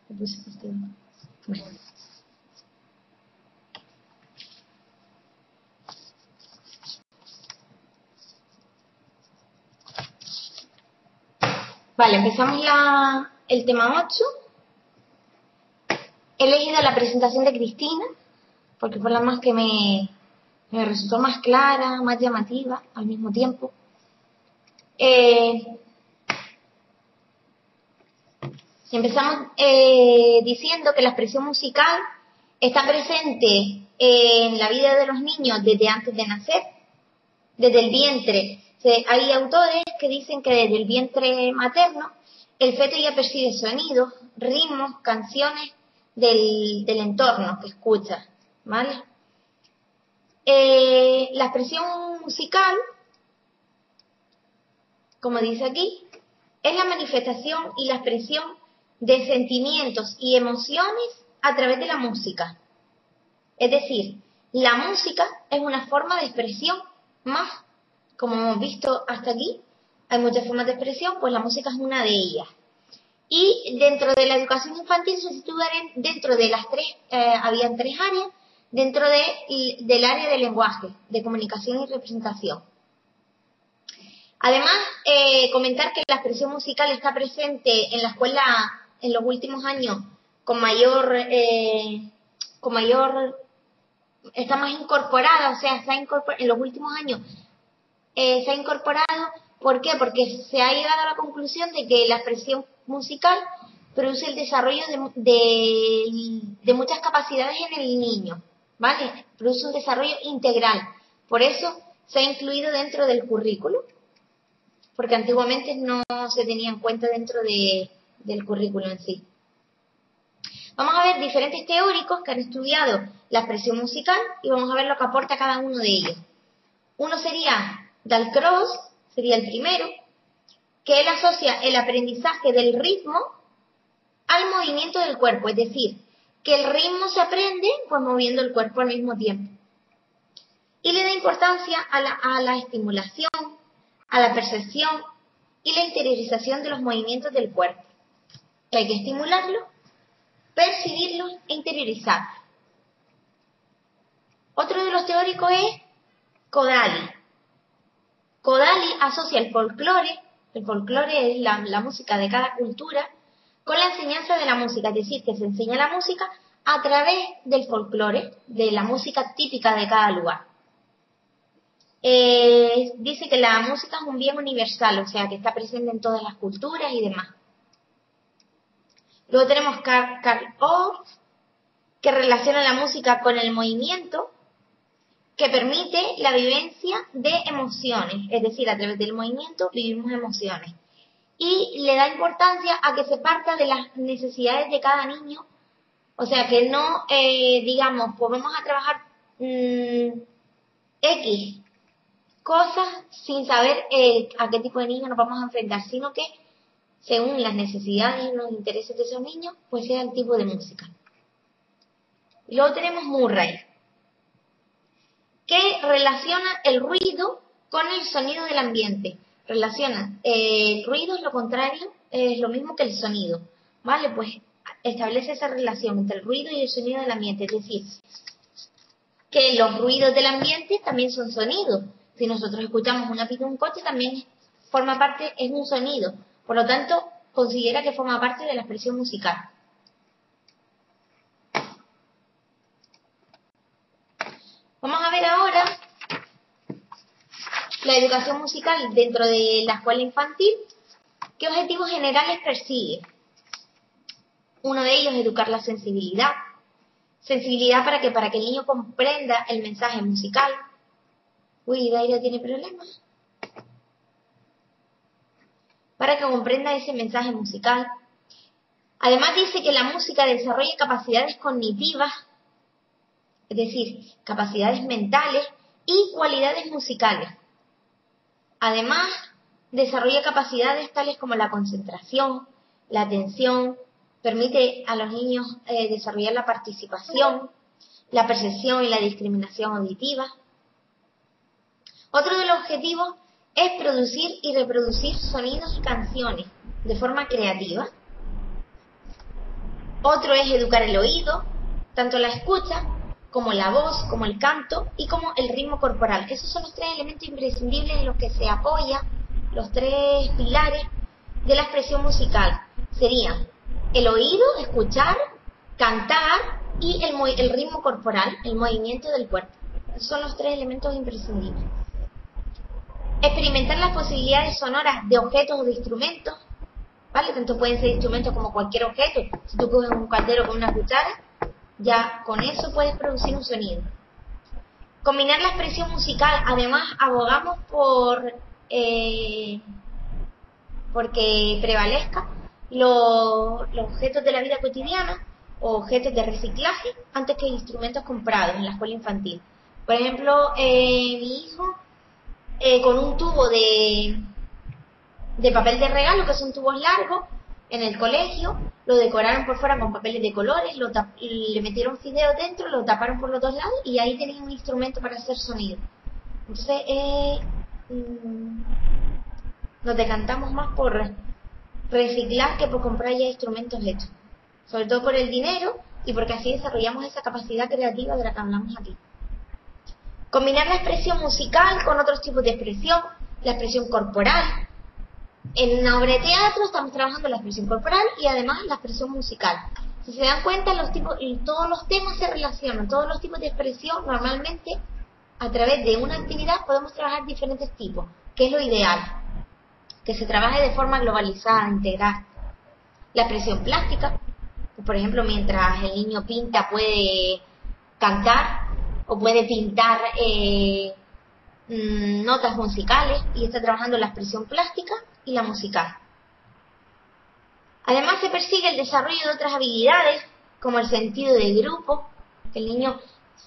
Bueno. Vale, empezamos el tema 8. He elegido la presentación de Cristina, porque fue la más que me resultó más clara, más llamativa al mismo tiempo. Empezamos diciendo que la expresión musical está presente en la vida de los niños desde antes de nacer, desde el vientre. Hay autores que dicen que desde el vientre materno el feto ya percibe sonidos, ritmos, canciones del entorno que escucha, ¿vale? La expresión musical, como dice aquí, es la manifestación y la expresión de sentimientos y emociones a través de la música. Es decir, la música es una forma de expresión más. Como hemos visto hasta aquí, hay muchas formas de expresión, pues la música es una de ellas. Y dentro de la educación infantil se sitúan dentro de las tres, habían tres áreas, dentro del área del lenguaje, de comunicación y representación. Además, comentar que la expresión musical está presente en la escuela en los últimos años con mayor, está más incorporada, o sea, en los últimos años se ha incorporado. ¿Por qué? Porque se ha llegado a la conclusión de que la expresión musical produce el desarrollo de muchas capacidades en el niño, ¿vale? Produce un desarrollo integral. Por eso se ha incluido dentro del currículo, porque antiguamente no se tenía en cuenta dentro del currículo en sí. Vamos a ver diferentes teóricos que han estudiado la expresión musical y vamos a ver lo que aporta cada uno de ellos. Uno sería Dalcroze, sería el primero, que él asocia el aprendizaje del ritmo al movimiento del cuerpo, es decir, que el ritmo se aprende pues moviendo el cuerpo al mismo tiempo. Y le da importancia a la estimulación, a la percepción y la interiorización de los movimientos del cuerpo. Que hay que estimularlo, percibirlo e interiorizarlo. Otro de los teóricos es Kodály. Kodály asocia el folclore es la música de cada cultura, con la enseñanza de la música, es decir, que se enseña la música a través del folclore, de la música típica de cada lugar. Dice que la música es un bien universal, o sea, que está presente en todas las culturas y demás. Luego tenemos Carl Orff, que relaciona la música con el movimiento, que permite la vivencia de emociones, es decir, a través del movimiento vivimos emociones. Y le da importancia a que se parta de las necesidades de cada niño, o sea, que no, digamos, pues vamos a trabajar X cosas sin saber a qué tipo de niño nos vamos a enfrentar, sino que según las necesidades y los intereses de esos niños, pues sea el tipo de música. Y luego tenemos Murray, que relaciona el ruido con el sonido del ambiente. Relaciona, el ruido es lo contrario, es lo mismo que el sonido, ¿vale? Pues establece esa relación entre el ruido y el sonido del ambiente, es decir, que los ruidos del ambiente también son sonidos. Si nosotros escuchamos una pita de un coche, también forma parte, es un sonido. Por lo tanto, considera que forma parte de la expresión musical. Vamos a ver ahora la educación musical dentro de la escuela infantil. ¿Qué objetivos generales persigue? Uno de ellos es educar la sensibilidad. Sensibilidad para que el niño comprenda el mensaje musical. Uy, Daira tiene problemas. Para que comprenda ese mensaje musical. Además dice que la música desarrolla capacidades cognitivas, es decir, capacidades mentales y cualidades musicales. Además, desarrolla capacidades tales como la concentración, la atención, permite a los niños desarrollar la participación, la percepción y la discriminación auditiva. Otro de los objetivos es producir y reproducir sonidos y canciones de forma creativa. Otro es educar el oído, tanto la escucha, como la voz, como el canto y como el ritmo corporal. Esos son los tres elementos imprescindibles en los que se apoya, los tres pilares de la expresión musical. Serían el oído, escuchar, cantar y el ritmo corporal, el movimiento del cuerpo. Esos son los tres elementos imprescindibles. Experimentar las posibilidades sonoras de objetos o de instrumentos, ¿vale? Tanto pueden ser instrumentos como cualquier objeto. Si tú coges un caldero con una cuchara, ya con eso puedes producir un sonido. Combinar la expresión musical, además abogamos porque prevalezca los objetos de la vida cotidiana o objetos de reciclaje antes que instrumentos comprados en la escuela infantil. Por ejemplo, mi hijo con un tubo de papel de regalo, que son tubos largos, en el colegio, lo decoraron por fuera con papeles de colores, le metieron fideos dentro, lo taparon por los dos lados y ahí tenían un instrumento para hacer sonido. Entonces, nos decantamos más por reciclar que por comprar ya instrumentos hechos. Sobre todo por el dinero y porque así desarrollamos esa capacidad creativa de la que hablamos aquí. Combinar la expresión musical con otros tipos de expresión, la expresión corporal. En una obra de teatro estamos trabajando la expresión corporal y además la expresión musical. Si se dan cuenta, todos los temas se relacionan, todos los tipos de expresión normalmente a través de una actividad podemos trabajar diferentes tipos, que es lo ideal, que se trabaje de forma globalizada, integral. La expresión plástica, por ejemplo, mientras el niño pinta puede cantar o puede pintar notas musicales y está trabajando la expresión plástica y la musical. Además se persigue el desarrollo de otras habilidades como el sentido de grupo, que el niño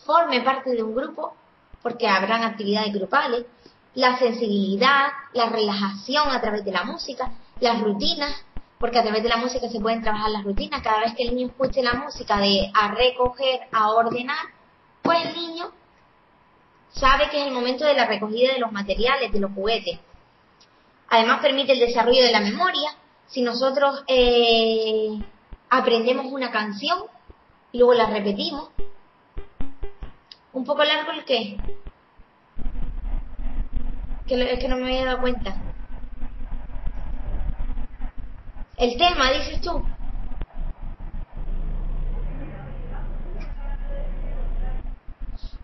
forme parte de un grupo porque habrán actividades grupales, la sensibilidad, la relajación a través de la música, las rutinas, porque a través de la música se pueden trabajar las rutinas. Cada vez que el niño escuche la música de a recoger, a ordenar, pues el niño sabe que es el momento de la recogida de los materiales, de los juguetes. Además permite el desarrollo de la memoria. Si nosotros aprendemos una canción y luego la repetimos, un poco largo el qué, es que no me había dado cuenta. El tema, dices tú.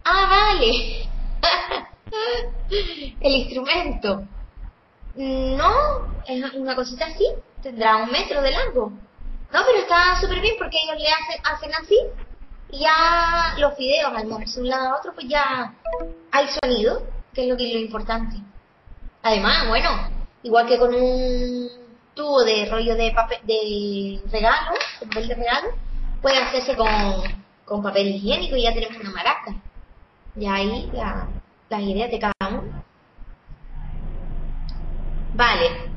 Ah, vale. El instrumento. No, es una cosita así. Tendrá 1 metro de largo. No, pero está súper bien porque ellos le hacen así. Y ya los fideos al moverse de un lado a otro, pues ya hay sonido, que es lo importante. Además, bueno, igual que con un tubo de rollo de papel de regalo, de papel de regalo, puede hacerse con papel higiénico y ya tenemos una maraca. Y ahí las ideas de cada uno. Vale.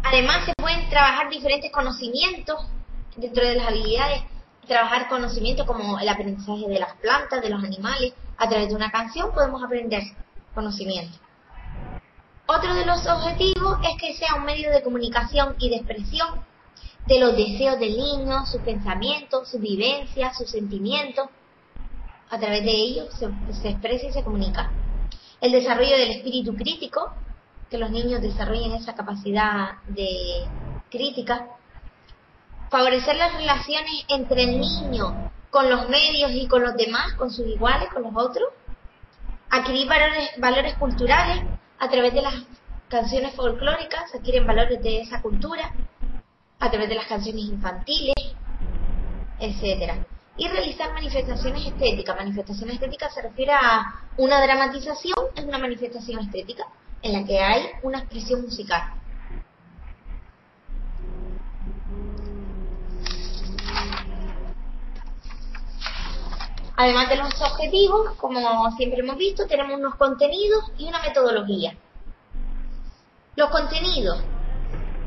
Además se pueden trabajar diferentes conocimientos dentro de las habilidades. Trabajar conocimientos como el aprendizaje de las plantas, de los animales. A través de una canción podemos aprender conocimiento. Otro de los objetivos es que sea un medio de comunicación y de expresión de los deseos del niño, sus pensamientos, sus vivencias, sus sentimientos. A través de ellos se expresa y se comunica. El desarrollo del espíritu crítico, que los niños desarrollen esa capacidad de crítica. Favorecer las relaciones entre el niño con los medios y con los demás, con sus iguales, con los otros. Adquirir valores culturales a través de las canciones folclóricas, se adquieren valores de esa cultura, a través de las canciones infantiles, etcétera. Y realizar manifestaciones estéticas. Manifestación estética se refiere a una dramatización, es una manifestación estética en la que hay una expresión musical. Además de los objetivos, como siempre hemos visto, tenemos unos contenidos y una metodología. Los contenidos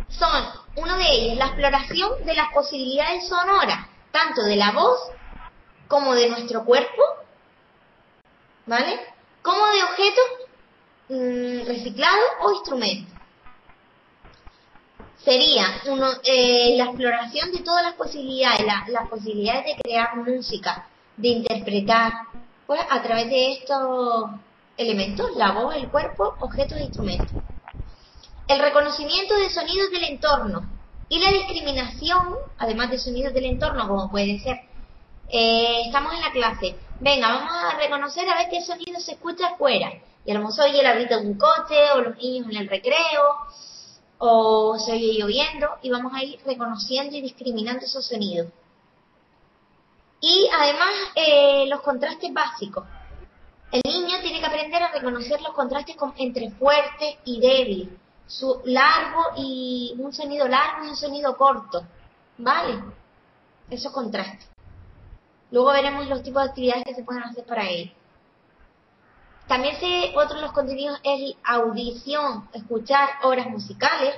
son, uno de ellos, la exploración de las posibilidades sonoras, tanto de la voz como de nuestro cuerpo, ¿vale? Como de objetos reciclados o instrumentos. sería la exploración de todas las posibilidades, las posibilidades de crear música, de interpretar, pues a través de estos elementos, la voz, el cuerpo, objetos e instrumentos. El reconocimiento de sonidos del entorno y la discriminación, además de sonidos del entorno, como puede ser, estamos en la clase, venga, vamos a reconocer a ver qué sonido se escucha afuera. Y a lo mejor se oye el abrito de un coche, o los niños en el recreo, o se oye lloviendo, y vamos a ir reconociendo y discriminando esos sonidos. Y además, los contrastes básicos. El niño tiene que aprender a reconocer los contrastes entre fuerte y débil, un sonido largo y un sonido corto, ¿vale? Esos contrastes. Luego veremos los tipos de actividades que se pueden hacer para ello. También otro de los contenidos es audición, escuchar obras musicales,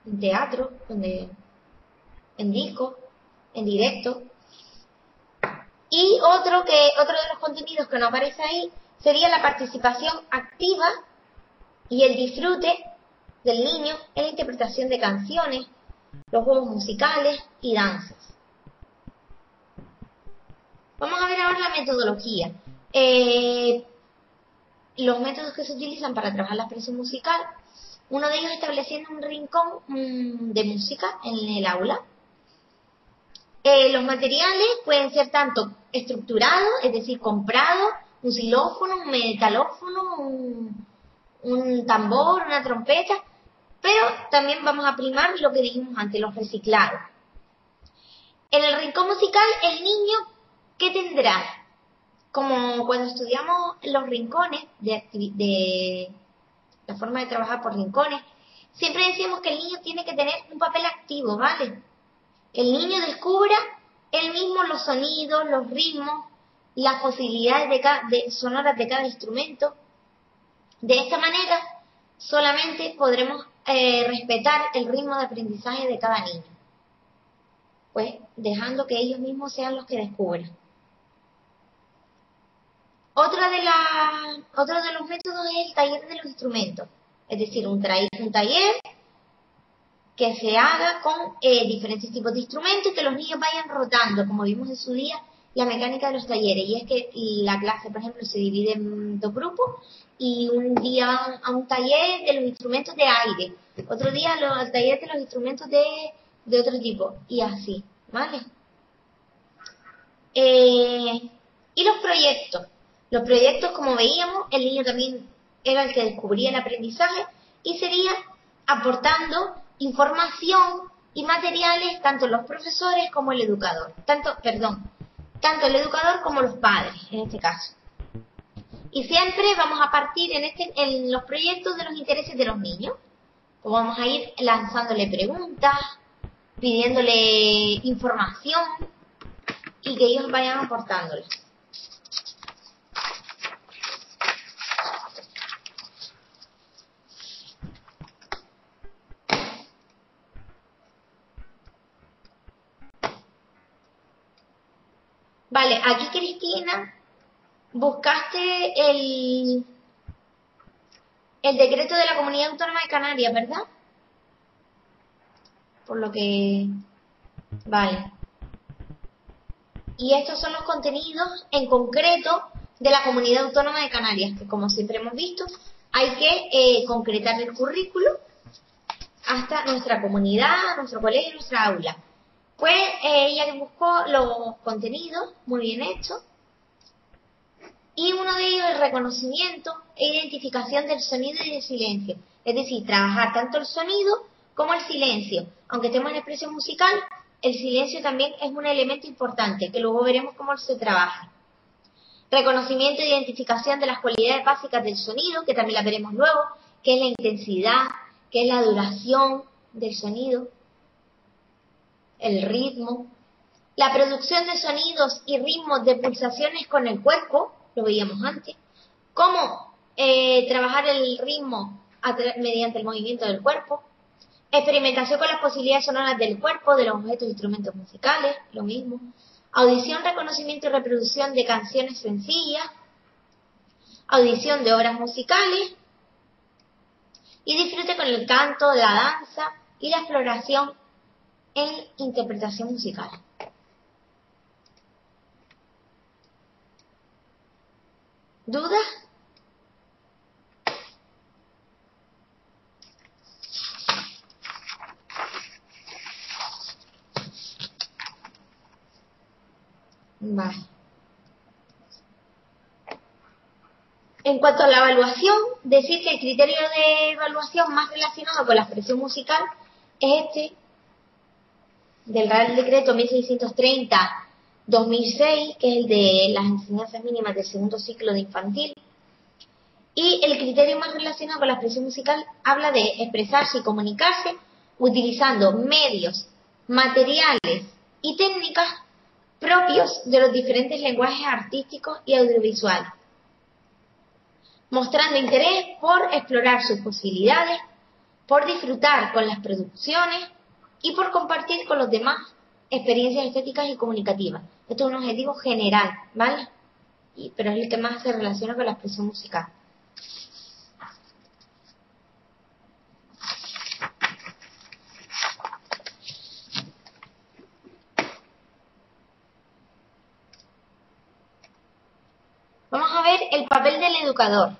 en teatro, en disco, en directo. Y otro de los contenidos que no aparece ahí sería la participación activa y el disfrute del niño en la interpretación de canciones, los juegos musicales y danzas. Vamos a ver ahora la metodología. Los métodos que se utilizan para trabajar la expresión musical, uno de ellos estableciendo un rincón de música en el aula. Los materiales pueden ser tanto estructurados, es decir, comprados, un xilófono, un metalófono, un tambor, una trompeta, pero también vamos a primar lo que dijimos antes, los reciclados. En el rincón musical, el niño, ¿qué tendrá? Como cuando estudiamos los rincones, de la forma de trabajar por rincones, siempre decimos que el niño tiene que tener un papel activo, ¿vale? Que el niño descubra él mismo los sonidos, los ritmos, las posibilidades sonoras de cada instrumento. De esta manera, solamente podremos respetar el ritmo de aprendizaje de cada niño, pues dejando que ellos mismos sean los que descubran. Otro de los métodos es el taller de los instrumentos, es decir, un taller que se haga con diferentes tipos de instrumentos y que los niños vayan rotando, como vimos en su día, la mecánica de los talleres. Y es que la clase, por ejemplo, se divide en 2 grupos y un día van a un taller de los instrumentos de aire, otro día al taller de los instrumentos de otro tipo, y así, ¿vale? Y los proyectos. Los proyectos, como veíamos, el niño también era el que descubría el aprendizaje y sería aportando información y materiales tanto los profesores como el educador. Tanto el educador como los padres, en este caso. Y siempre vamos a partir en los proyectos de los intereses de los niños. Pues vamos a ir lanzándole preguntas, pidiéndole información y que ellos vayan aportándoles. Vale, aquí Cristina, buscaste el decreto de la Comunidad Autónoma de Canarias, ¿verdad? Por lo que... Vale. Y estos son los contenidos en concreto de la Comunidad Autónoma de Canarias, que como siempre hemos visto, hay que concretar el currículo hasta nuestra comunidad, nuestro colegio, nuestra aula. Pues ella buscó los contenidos muy bien hechos y uno de ellos es el reconocimiento e identificación del sonido y del silencio. Es decir, trabajar tanto el sonido como el silencio. Aunque estemos en expresión musical, el silencio también es un elemento importante, que luego veremos cómo se trabaja. Reconocimiento e identificación de las cualidades básicas del sonido, que también las veremos luego, que es la intensidad, que es la duración del sonido, el ritmo, la producción de sonidos y ritmos de pulsaciones con el cuerpo, lo veíamos antes, cómo trabajar el ritmo mediante el movimiento del cuerpo, experimentación con las posibilidades sonoras del cuerpo, de los objetos e instrumentos musicales, lo mismo, audición, reconocimiento y reproducción de canciones sencillas, audición de obras musicales y disfrute con el canto, la danza y la exploración en interpretación musical. ¿Dudas? Vale. En cuanto a la evaluación, decir que el criterio de evaluación más relacionado con la expresión musical es este, del Real Decreto 1630-2006, que es el de las enseñanzas mínimas del segundo ciclo de infantil. Y el criterio más relacionado con la expresión musical habla de expresarse y comunicarse utilizando medios, materiales y técnicas propios de los diferentes lenguajes artísticos y audiovisuales, mostrando interés por explorar sus posibilidades, por disfrutar con las producciones y por compartir con los demás experiencias estéticas y comunicativas. Esto es un objetivo general, ¿vale? Pero es el que más se relaciona con la expresión musical. Vamos a ver el papel del educador.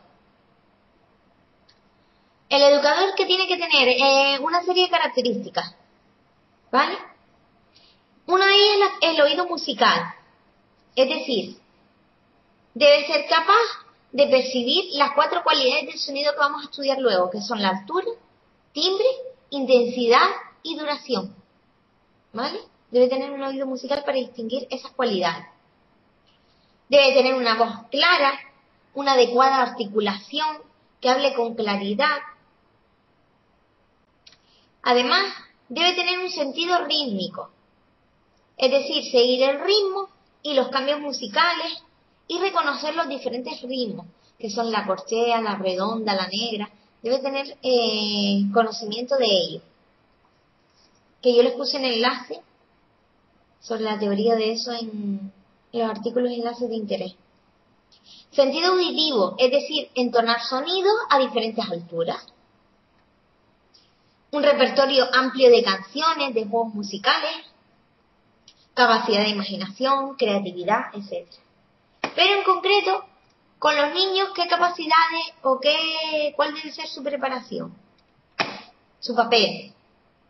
El educador que tiene que tener una serie de características, ¿vale? Una de ellas es el oído musical, es decir, debe ser capaz de percibir las 4 cualidades del sonido que vamos a estudiar luego, que son la altura, timbre, intensidad y duración, ¿vale? Debe tener un oído musical para distinguir esas cualidades. Debe tener una voz clara, una adecuada articulación, que hable con claridad. Además, debe tener un sentido rítmico, es decir, seguir el ritmo y los cambios musicales y reconocer los diferentes ritmos, que son la corchea, la redonda, la negra. Debe tener conocimiento de ello. Que yo les puse en el enlace sobre la teoría de eso en los artículos y enlaces de interés. Sentido auditivo, es decir, entonar sonidos a diferentes alturas. Un repertorio amplio de canciones, de juegos musicales, capacidad de imaginación, creatividad, etc. Pero en concreto, con los niños, ¿qué capacidades o cuál debe ser su preparación? Su papel,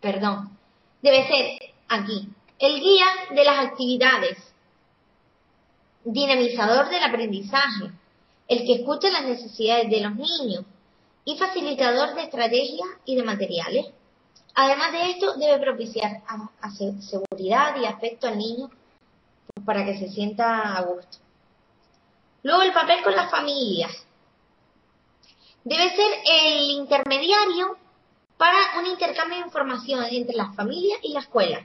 debe ser aquí el guía de las actividades, dinamizador del aprendizaje, el que escucha las necesidades de los niños y facilitador de estrategias y de materiales. Además de esto, debe propiciar seguridad y afecto al niño para que se sienta a gusto. Luego, el papel con las familias. Debe ser el intermediario para un intercambio de información entre las familias y la escuela.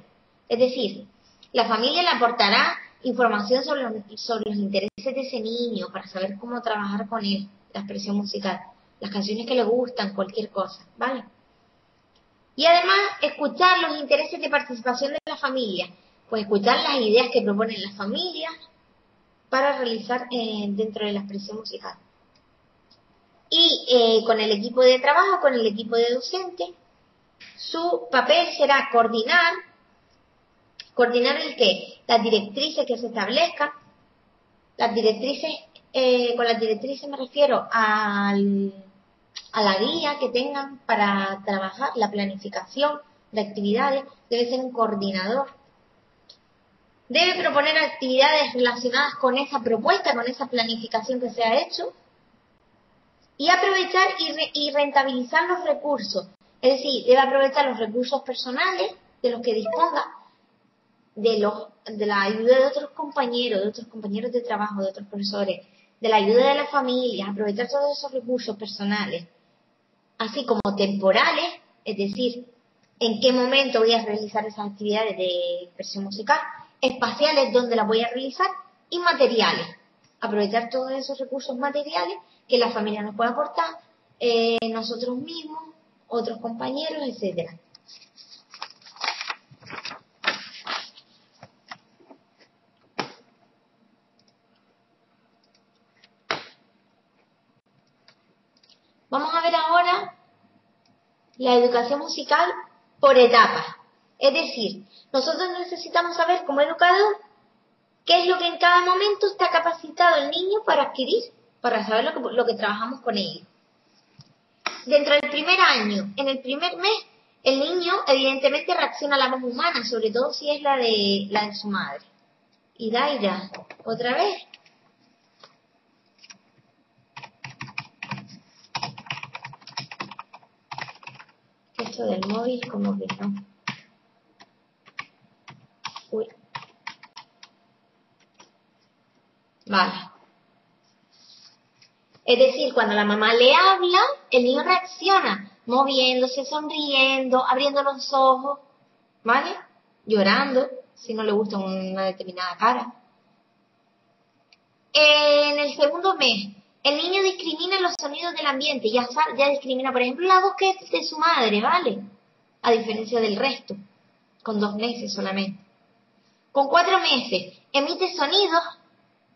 Es decir, la familia le aportará información sobre los intereses de ese niño para saber cómo trabajar con él, la expresión musical, las canciones que le gustan, cualquier cosa, ¿vale? Y además, escuchar los intereses de participación de la familia, pues escuchar las ideas que proponen las familias para realizar dentro de la expresión musical. Y con el equipo de trabajo, con el equipo de docentes, su papel será coordinar el qué, las directrices que se establezcan, las directrices, con las directrices me refiero a la guía que tengan para trabajar la planificación de actividades. Debe ser un coordinador. Debe proponer actividades relacionadas con esa propuesta, con esa planificación que se ha hecho, y aprovechar y rentabilizar los recursos. Es decir, debe aprovechar los recursos personales de los que disponga, de la ayuda de otros compañeros de trabajo, de otros profesores, de la ayuda de las familias, aprovechar todos esos recursos personales, así como temporales, es decir, en qué momento voy a realizar esas actividades de expresión musical, espaciales, donde las voy a realizar, y materiales. Aprovechar todos esos recursos materiales que la familia nos puede aportar, nosotros mismos, otros compañeros, etcétera. Vamos a ver ahora la educación musical por etapas. Es decir, nosotros necesitamos saber como educador qué es lo que en cada momento está capacitado el niño para adquirir, para saber lo que trabajamos con ellos. Dentro del primer año, en el primer mes, el niño evidentemente reacciona a la voz humana, sobre todo si es la de su madre. Y Daira, otra vez. Esto del móvil como que no. Uy. Vale. Es decir, cuando la mamá le habla, el niño reacciona, moviéndose, sonriendo, abriendo los ojos, ¿vale? Llorando, si no le gusta una determinada cara. En el segundo mes, el niño discrimina los sonidos del ambiente, ya discrimina, por ejemplo, la voz que es de su madre, ¿vale? A diferencia del resto, con 2 meses solamente. Con 4 meses, emite sonidos,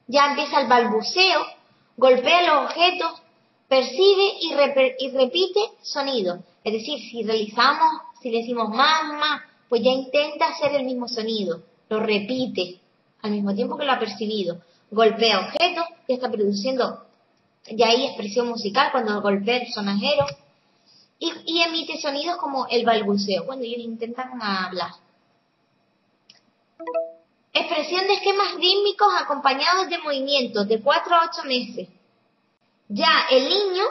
ya empieza el balbuceo, golpea los objetos, percibe y repite sonidos. Es decir, si le decimos mamá, pues ya intenta hacer el mismo sonido, lo repite al mismo tiempo que lo ha percibido. Golpea objetos, ya está produciendo, ya hay expresión musical cuando golpea el sonajero, y emite sonidos como el balbuceo, cuando ellos intentan hablar. Expresión de esquemas rítmicos acompañados de movimientos de 4 a 8 meses. Ya el niño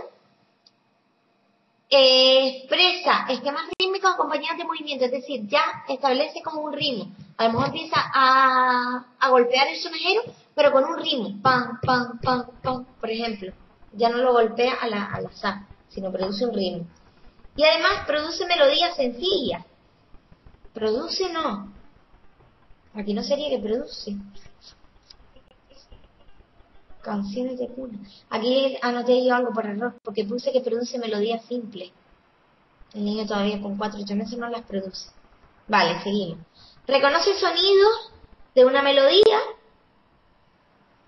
expresa esquemas rítmicos acompañados de movimientos, es decir, ya establece como un ritmo. A lo mejor empieza a golpear el sonajero, pero con un ritmo, pam, pam, pam, pam, por ejemplo. Ya no lo golpea al azar, sino produce un ritmo. Y además produce melodías sencillas. Produce no. Aquí no sería que produce. Canciones de cuna. Aquí anoté yo algo por error, porque puse que produce melodías simples. El niño todavía con 4 o 8 meses no las produce. Vale, seguimos. Reconoce sonidos de una melodía,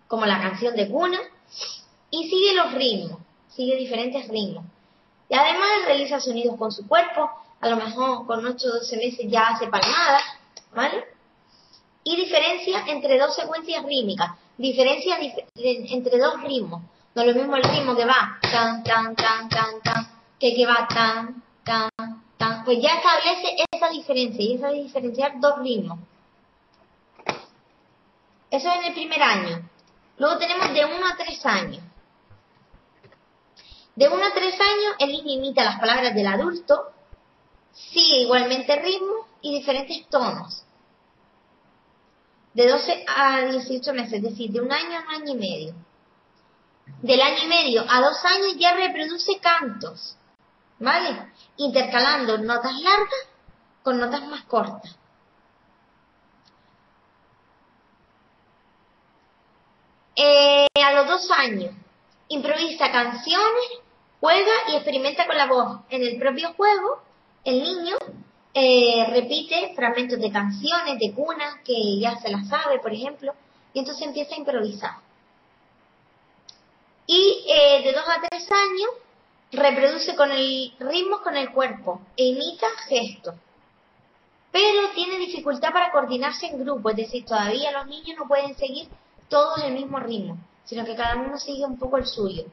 como la canción de cuna, y sigue los ritmos, sigue diferentes ritmos. Y además realiza sonidos con su cuerpo, a lo mejor con 8 o 12 meses ya hace palmadas, ¿vale? Y diferencia entre 2 secuencias rítmicas, diferencia entre 2 ritmos. No es lo mismo el ritmo que va tan, tan, tan, tan, tan, que va tan, tan, tan. Pues ya establece esa diferencia, y esa de diferenciar 2 ritmos. Eso es en el primer año. Luego tenemos de 1 a 3 años. De 1 a 3 años, el niño imita las palabras del adulto, sigue igualmente ritmos y diferentes tonos. De 12 a 18 meses, es decir, de 1 año a 1 año y medio. Del año y medio a 2 años ya reproduce cantos, ¿vale? Intercalando notas largas con notas más cortas. A los 2 años, improvisa canciones, juega y experimenta con la voz. En el propio juego, el niño repite fragmentos de canciones, de cuna, que ya se las sabe, por ejemplo, y entonces empieza a improvisar. Y de 2 a 3 años, reproduce ritmos con el cuerpo e imita gestos. Pero tiene dificultad para coordinarse en grupo, es decir, todavía los niños no pueden seguir todos el mismo ritmo, sino que cada uno sigue un poco el suyo.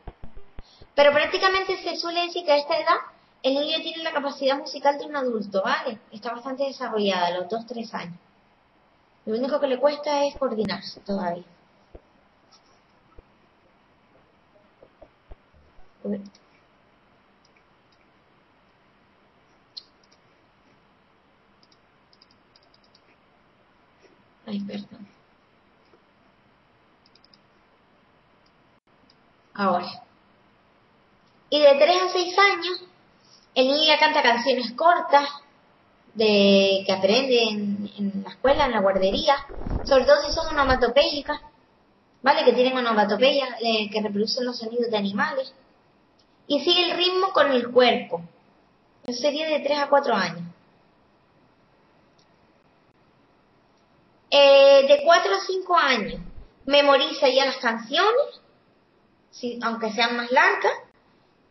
Pero prácticamente se suele decir que a esta edad el niño tiene la capacidad musical de un adulto, ¿vale? Está bastante desarrollada, a los 2 o 3 años. Lo único que le cuesta es coordinarse todavía. Ay, perdón. Ahora. Y de 3 a 6 años, el niño ya canta canciones cortas que aprende en la escuela, en la guardería, sobre todo si son onomatopéyicas, ¿vale? Que tienen onomatopeyas que reproducen los sonidos de animales. Y sigue el ritmo con el cuerpo. Eso sería de 3 a 4 años. De 4 a 5 años, memoriza ya las canciones, aunque sean más largas,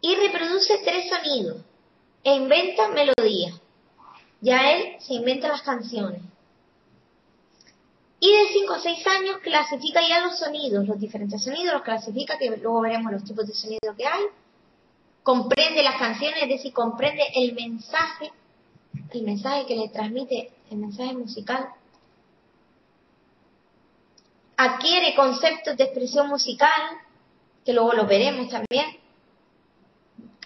y reproduce 3 sonidos e inventa melodías. Ya él se inventa las canciones. Y de 5 a 6 años clasifica ya los sonidos, los diferentes sonidos, los clasifica, que luego veremos los tipos de sonido que hay. Comprende las canciones, es decir, comprende el mensaje que le transmite, el mensaje musical. Adquiere conceptos de expresión musical, que luego lo veremos también.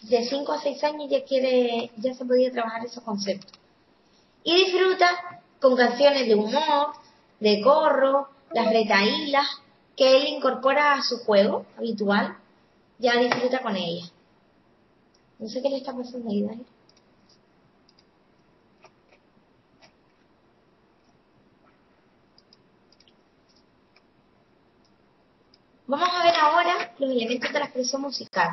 De 5 a 6 años ya se podía trabajar esos conceptos. Y disfruta con canciones de humor, de corro, las retahílas, que él incorpora a su juego habitual, ya disfruta con ellas. No sé qué le está pasando ahí, Dani. Vamos a ver ahora los elementos de la expresión musical.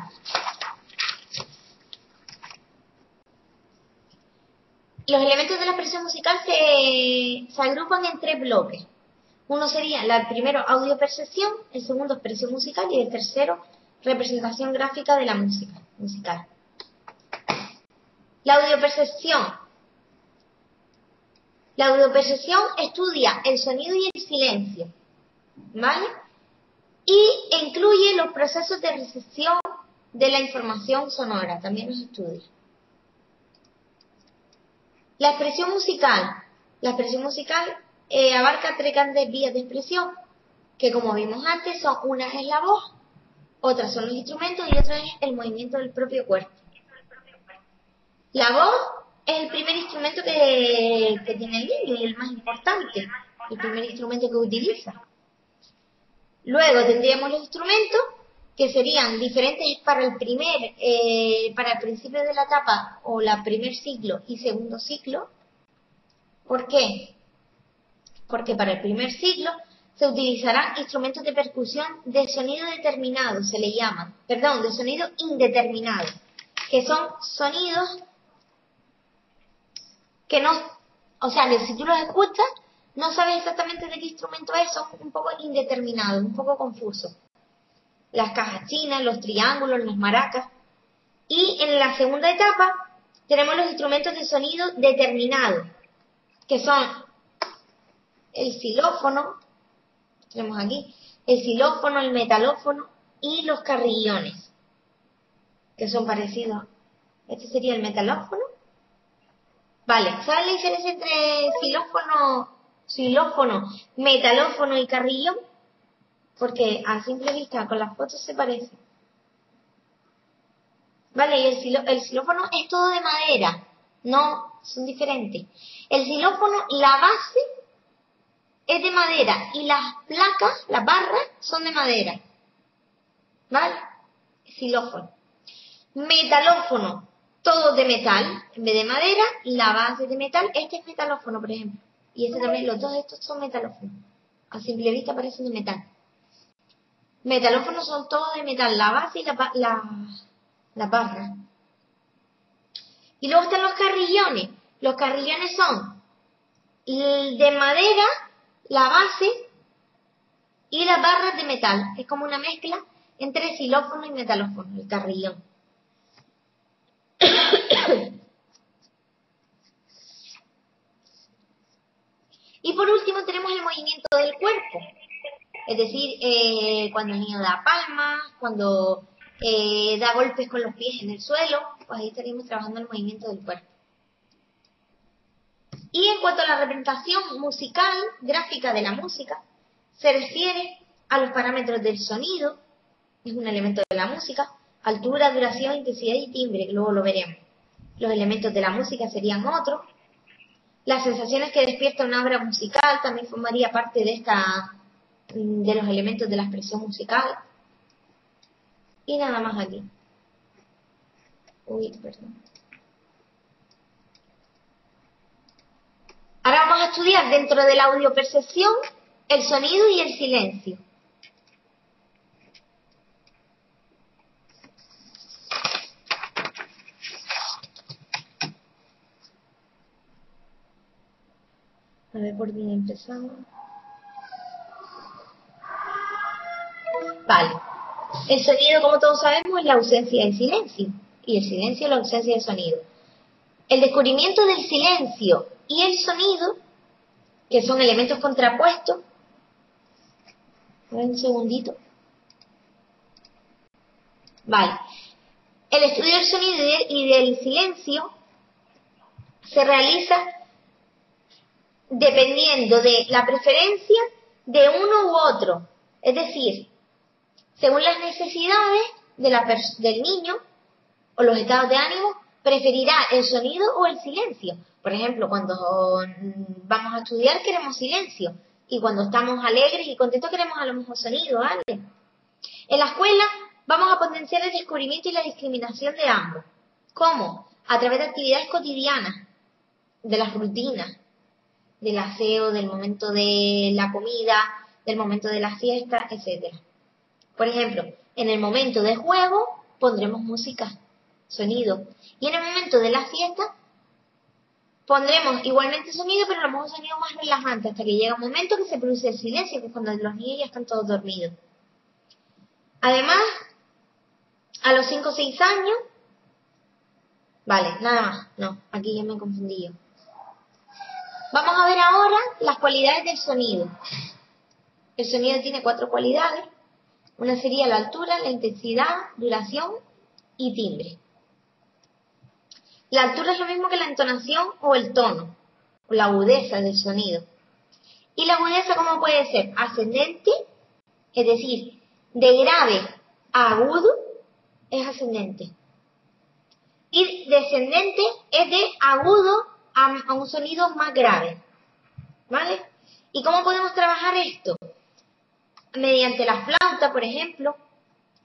Los elementos de la expresión musical se agrupan en 3 bloques. Uno sería el primero, audiopercepción, el segundo, expresión musical y el tercero, representación gráfica de la música musical. La audiopercepción. La audiopercepción estudia el sonido y el silencio, ¿vale? Y incluye los procesos de recepción de la información sonora, también los estudia. La expresión musical. La expresión musical abarca 3 grandes vías de expresión, que como vimos antes, una es la voz, otra son los instrumentos y otra es el movimiento del propio cuerpo. La voz es el primer instrumento que tiene el niño y el más importante, el primer instrumento que utiliza. Luego tendríamos los instrumentos, que serían diferentes para el principio de la etapa o la primer ciclo y segundo ciclo. ¿Por qué? Porque para el primer ciclo se utilizarán instrumentos de percusión de sonido determinado, se le llaman, de sonido indeterminado, que son sonidos que no, o sea, que si tú los escuchas, no sabes exactamente de qué instrumento es, son un poco indeterminados, un poco confusos. Las cajas chinas, los triángulos, las maracas. Y en la segunda etapa tenemos los instrumentos de sonido determinado, que son el xilófono, tenemos aquí, el xilófono, el metalófono y los carrillones, que son parecidos. Este sería el metalófono. Vale, ¿sabes la diferencia entre xilófono, metalófono y carrillón? Porque a simple vista con las fotos se parecen. Vale, y el xilófono es todo de madera, no, son diferentes. El xilófono, la base es de madera y las placas, las barras, son de madera. ¿Vale? Xilófono. Metalófono, todo de metal, en vez de madera, la base de metal. Este es metalófono, por ejemplo. Y este también, los dos estos son metalófonos. A simple vista parecen de metal. Metalófonos son todos de metal, la base y la barra. Y luego están los carrillones. Los carrillones son de madera, la base y las barras de metal. Es como una mezcla entre xilófono y metalófono, el carrillón. Y por último tenemos el movimiento del cuerpo. Es decir, cuando el niño da palmas, cuando da golpes con los pies en el suelo, pues ahí estaríamos trabajando el movimiento del cuerpo. Y en cuanto a la representación musical, gráfica de la música, se refiere a los parámetros del sonido, es un elemento de la música, altura, duración, intensidad y timbre, que luego lo veremos. Los elementos de la música serían otros. Las sensaciones que despierta una obra musical también formaría parte de los elementos de la expresión musical. Y nada más aquí. Perdón. Ahora vamos a estudiar dentro de la audiopercepción el sonido y el silencio. A ver por dónde empezamos. Vale. El sonido, como todos sabemos, es la ausencia de silencio. Y el silencio es la ausencia de sonido. el descubrimiento del silencio y el sonido, que son elementos contrapuestos. Un segundito. Vale. El estudio del sonido y del silencio se realiza dependiendo de la preferencia de uno u otro. Es decir, según las necesidades del niño o los estados de ánimo, preferirá el sonido o el silencio. Por ejemplo, cuando vamos a estudiar queremos silencio y cuando estamos alegres y contentos queremos a lo mejor sonido, ¿vale? En la escuela vamos a potenciar el descubrimiento y la discriminación de ambos. ¿Cómo? A través de actividades cotidianas, de las rutinas, del aseo, del momento de la comida, del momento de la siesta, etc. Por ejemplo, en el momento de juego pondremos música, sonido. Y en el momento de la siesta pondremos igualmente sonido, pero a lo mejor sonido más relajante, hasta que llega un momento que se produce el silencio, que es cuando los niños ya están todos dormidos. Además, a los 5 o 6 años, vale, nada más, no, aquí ya me he confundido. Vamos a ver ahora las cualidades del sonido. El sonido tiene 4 cualidades. Una sería la altura, la intensidad, duración y timbre. La altura es lo mismo que la entonación o el tono, o la agudeza del sonido. Y la agudeza, ¿cómo puede ser? Ascendente, es decir, de grave a agudo es ascendente. Y descendente es de agudo a un sonido más grave. ¿Vale? ¿Y cómo podemos trabajar esto? Mediante la flauta, por ejemplo,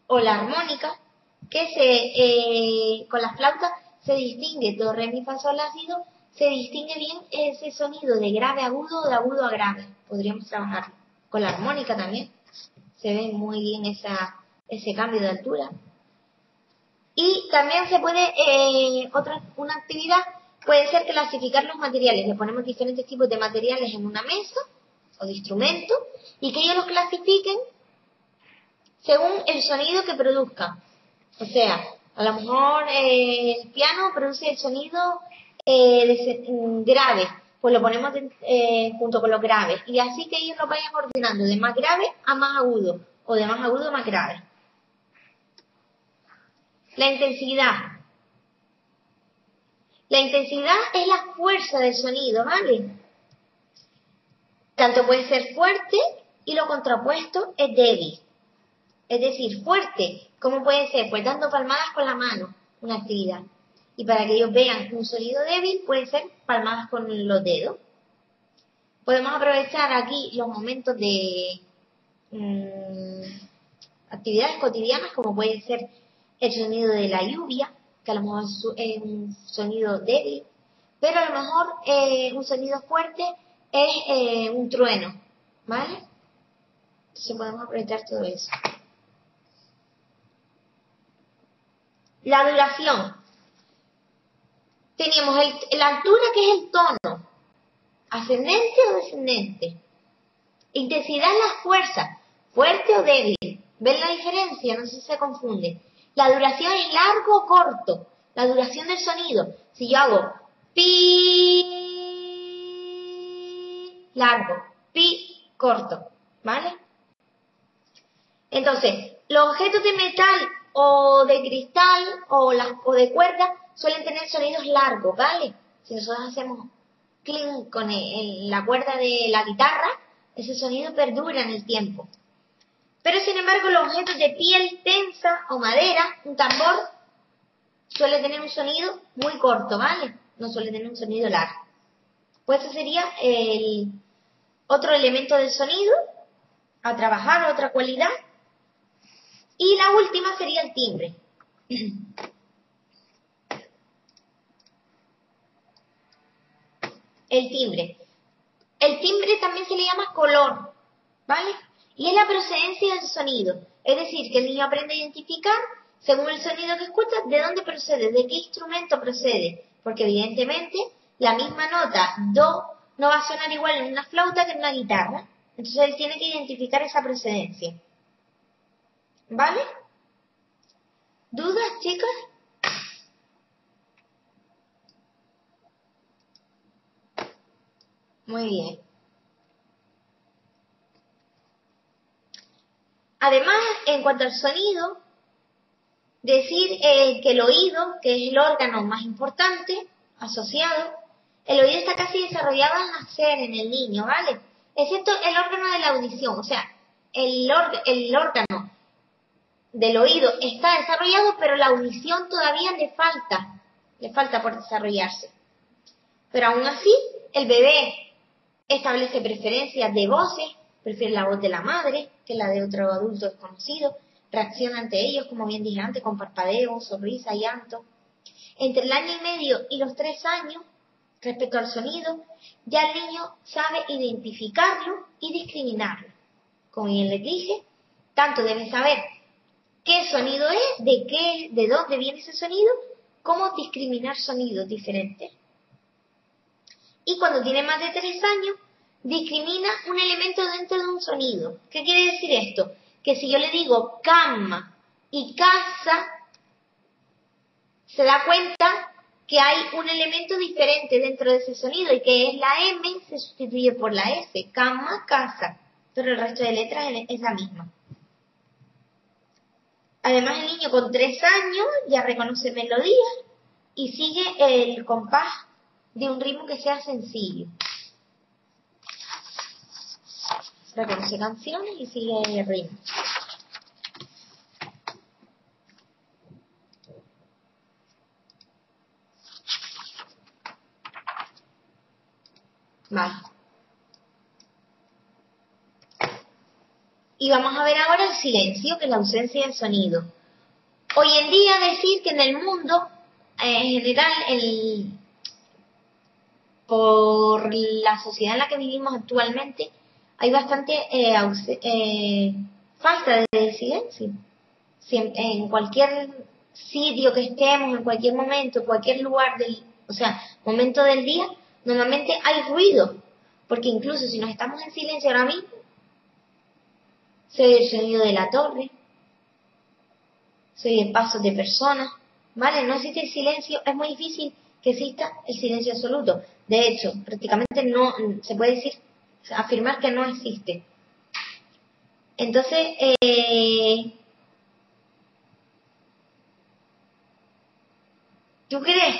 o la armónica, que con la flauta se distingue, do, re, mi, fa, sol, la, si, do, se distingue bien ese sonido de grave a agudo o de agudo a grave. Podríamos trabajarlo. Con la armónica también se ve muy bien ese cambio de altura. Y también se puede, una actividad puede ser clasificar los materiales. Le ponemos diferentes tipos de materiales en una mesa o de instrumentos y que ellos los clasifiquen según el sonido que produzca. O sea, a lo mejor el piano produce el sonido grave, pues lo ponemos junto con los graves. Y así que ellos lo vayan ordenando de más grave a más agudo o de más agudo a más grave. La intensidad. La intensidad es la fuerza del sonido, ¿vale? Tanto puede ser fuerte y lo contrapuesto es débil. Es decir, fuerte, ¿cómo puede ser? Pues dando palmadas con la mano, una actividad. Y para que ellos vean un sonido débil, puede ser palmadas con los dedos. Podemos aprovechar aquí los momentos de actividades cotidianas, como puede ser el sonido de la lluvia, que a lo mejor es un sonido débil, pero a lo mejor un sonido fuerte es un trueno, ¿vale? Entonces podemos aprovechar todo eso. La duración. Teníamos la altura, que es el tono, ascendente o descendente. Intensidad es la fuerza, fuerte o débil. ¿Ven la diferencia? No sé si se confunde. La duración es largo o corto. La duración del sonido. Si yo hago pi, largo, pi, corto. ¿Vale? Entonces, los objetos de metal o de cristal o de cuerda suelen tener sonidos largos, ¿vale? Si nosotros hacemos clink con la cuerda de la guitarra, ese sonido perdura en el tiempo. Pero sin embargo, los objetos de piel tensa o madera, un tambor, suele tener un sonido muy corto, ¿vale? No suele tener un sonido largo. Pues ese sería el otro elemento del sonido a trabajar, otra cualidad. Y la última sería el timbre. El timbre. El timbre también se le llama color, ¿vale? Y es la procedencia del sonido. Es decir, que el niño aprende a identificar, según el sonido que escucha, de dónde procede, de qué instrumento procede. Porque evidentemente la misma nota do no va a sonar igual en una flauta que en una guitarra. Entonces él tiene que identificar esa procedencia. ¿Vale? ¿Dudas, chicos? Muy bien. Además, en cuanto al sonido, decir que el oído, que es el órgano más importante asociado, el oído está casi desarrollado al nacer en el niño, ¿vale? Excepto el órgano de la audición, o sea, el órgano del oído está desarrollado, pero la audición todavía le falta por desarrollarse. Pero aún así, el bebé establece preferencias de voces, prefiere la voz de la madre que la de otro adulto desconocido, reacciona ante ellos, como bien dije antes, con parpadeo, sonrisa, llanto. Entre el año y medio y los 3 años, respecto al sonido, ya el niño sabe identificarlo y discriminarlo. Como bien les dije, tanto debe saber qué sonido es, de dónde viene ese sonido, como discriminar sonidos diferentes. Y cuando tiene más de 3 años, discrimina un elemento dentro de un sonido. ¿Qué quiere decir esto? Que si yo le digo cama y casa, se da cuenta que hay un elemento diferente dentro de ese sonido y que es la M se sustituye por la S, cama, casa, pero el resto de letras es la misma. Además, el niño con 3 años ya reconoce melodías y sigue el compás de un ritmo que sea sencillo. Reconoce canciones y sigue el ritmo. Vale. Y vamos a ver ahora el silencio, que es la ausencia de sonido. Hoy en día decir que en el mundo, en general, por la sociedad en la que vivimos actualmente, hay bastante falta de silencio. En cualquier sitio que estemos, en cualquier momento, en cualquier lugar momento del día, normalmente hay ruido. Porque incluso si nos estamos en silencio ahora mismo, se oye el sonido de la torre, se oye pasos de personas, ¿vale? No existe el silencio, es muy difícil que exista el silencio absoluto. De hecho, prácticamente no se puede afirmar que no existe. Entonces, ¿tú crees?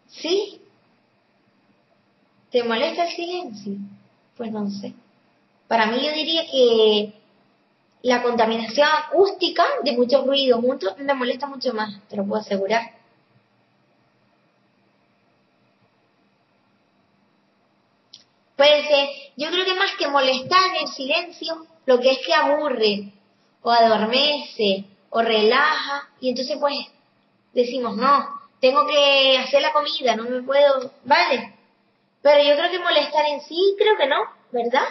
¿Sí? ¿Te molesta el silencio? Pues no sé. Para mí yo diría que la contaminación acústica de muchos ruidos juntos me molesta mucho más, te lo puedo asegurar. Puede ser, yo creo que más que molestar el silencio, lo que es que aburre, o adormece, o relaja, y entonces pues decimos, no, tengo que hacer la comida, no me puedo, vale. Pero yo creo que molestar en sí, creo que no, ¿verdad?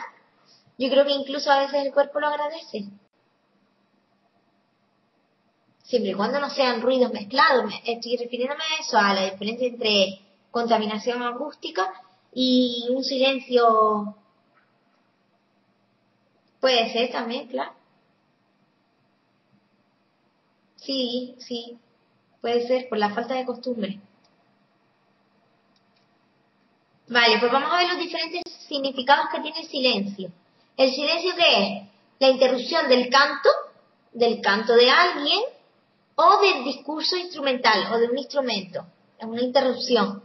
Yo creo que incluso a veces el cuerpo lo agradece. Siempre y cuando no sean ruidos mezclados. Estoy refiriéndome a eso, a la diferencia entre contaminación acústica y un silencio. Puede ser también, claro. Sí, puede ser por la falta de costumbre. Vale, pues vamos a ver los diferentes significados que tiene el silencio. ¿El silencio qué es? La interrupción del canto de alguien, o del discurso instrumental, o de un instrumento. Es una interrupción.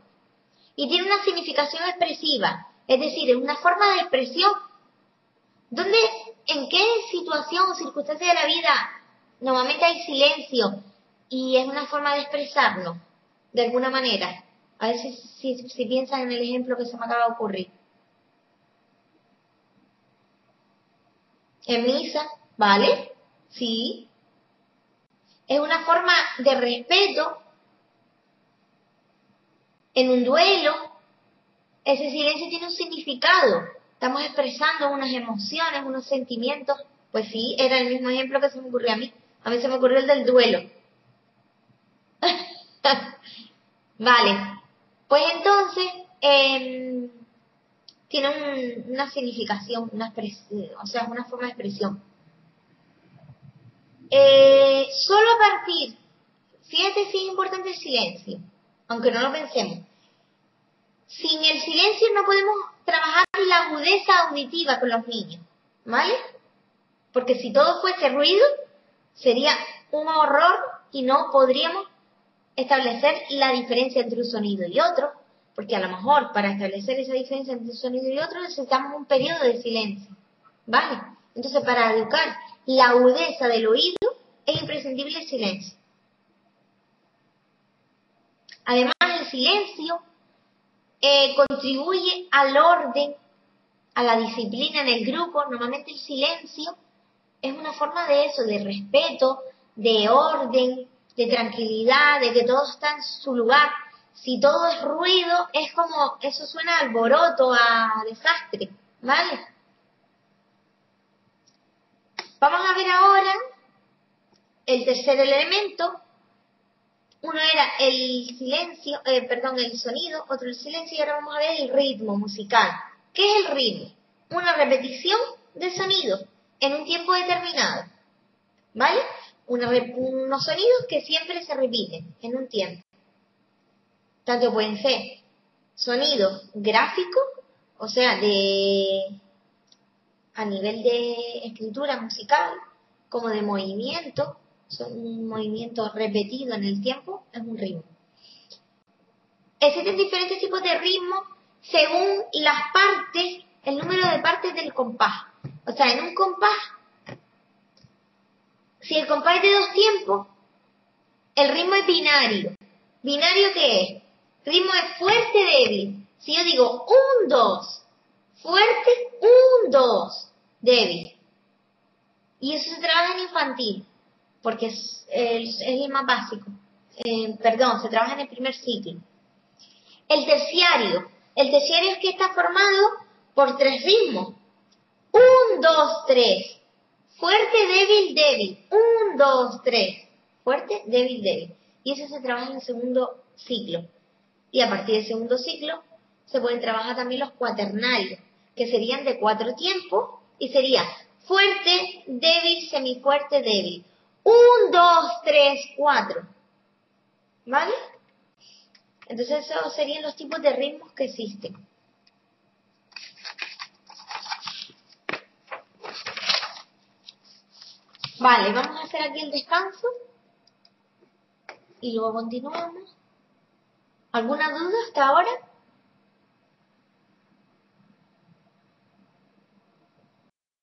Y tiene una significación expresiva, es decir, es una forma de expresión. ¿En qué situación o circunstancia de la vida normalmente hay silencio y es una forma de expresarlo, de alguna manera? A ver si piensan en el ejemplo que se me acaba de ocurrir. En misa, ¿vale? Sí. Es una forma de respeto. En un duelo, ese silencio tiene un significado. Estamos expresando unas emociones, unos sentimientos. Pues sí, era el mismo ejemplo que se me ocurrió a mí. A mí se me ocurrió el del duelo. Vale. Pues entonces, tiene una significación, una forma de expresión. Solo a partir, fíjate si es importante el silencio, aunque no lo pensemos. sin el silencio no podemos trabajar la agudeza auditiva con los niños, ¿vale? Porque si todo fuese ruido, sería un horror y no podríamos establecer la diferencia entre un sonido y otro, porque a lo mejor para establecer esa diferencia entre un sonido y otro necesitamos un periodo de silencio, ¿vale? Entonces, para educar la agudeza del oído es imprescindible el silencio. Además, el silencio contribuye al orden, a la disciplina en el grupo. Normalmente el silencio es una forma de eso, de respeto, de orden, de tranquilidad, de que todo está en su lugar. Si todo es ruido, es como, eso suena a alboroto, a desastre, ¿vale? Vamos a ver ahora el tercer elemento. Uno era el silencio, el sonido, otro el silencio, y ahora vamos a ver el ritmo musical. ¿Qué es el ritmo? Una repetición de sonido en un tiempo determinado, ¿vale? Unos sonidos que siempre se repiten en un tiempo. Tanto pueden ser sonidos gráficos, o sea, a nivel de escritura musical, como de movimiento. Un movimiento repetido en el tiempo es un ritmo. Existen diferentes tipos de ritmos según las partes, el número de partes del compás. O sea, en un compás, si el compás es de 2 tiempos, el ritmo es binario. ¿Binario qué es? Ritmo es fuerte, débil. Si yo digo 1, 2, fuerte, 1, 2, débil. Y eso se trabaja en infantil, porque es el más básico. Se trabaja en el primer ciclo. El terciario es que está formado por 3 ritmos. 1, 2, 3. Fuerte, débil, débil. 1, 2, 3. Fuerte, débil, débil. Y eso se trabaja en el segundo ciclo. Y a partir del segundo ciclo se pueden trabajar también los cuaternarios, que serían de 4 tiempos y sería fuerte, débil, semifuerte, débil. 1, 2, 3, 4. ¿Vale? Entonces esos serían los tipos de ritmos que existen. Vale, vamos a hacer aquí el descanso y luego continuamos. ¿Alguna duda hasta ahora?